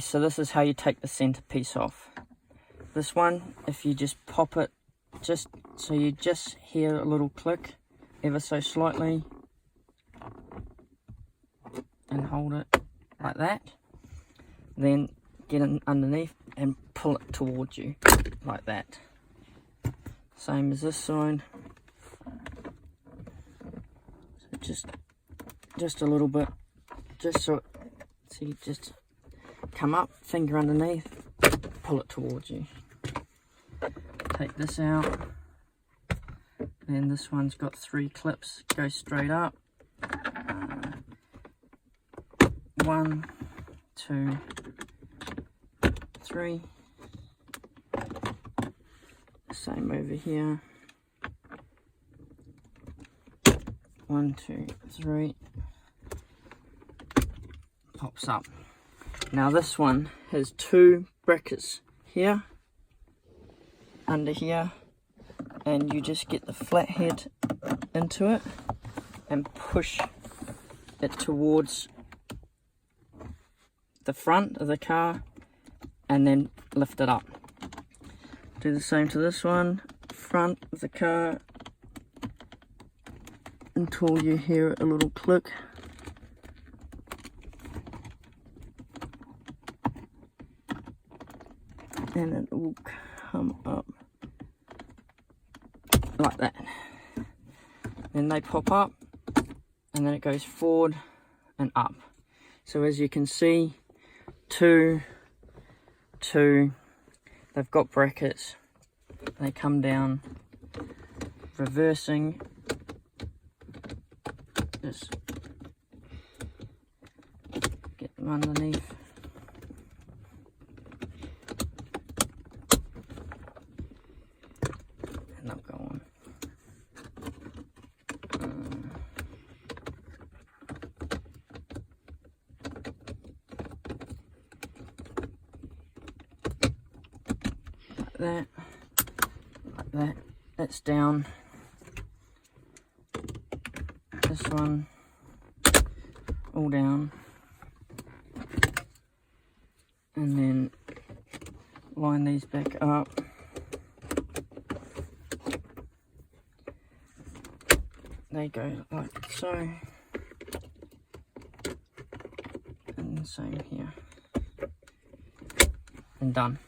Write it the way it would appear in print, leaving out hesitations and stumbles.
So this is how you take the center piece off. This one, if you just pop it, just so you just hear a little click ever so slightly, and hold it like that, then get in underneath and pull it towards you like that. Same as this side. So just a little bit, just so you just come up, finger underneath, pull it towards you. Take this out, and this one's got 3 clips, go straight up. 1, 2, 3. Same over here. 1, 2, 3. Pops up. Now this one has 2 brackets here, under here, and you just get the flathead into it and push it towards the front of the car and then lift it up. Do the same to this one, front of the car, until you hear a little click. And it will come up like that. Then they pop up, and then it goes forward and up. So as you can see, 2, 2, they've got brackets, they come down, reversing, just get them underneath. And they'll go on. Like that, that's down. This one, all down. And then line these back up. They go like so. And the same here. And done.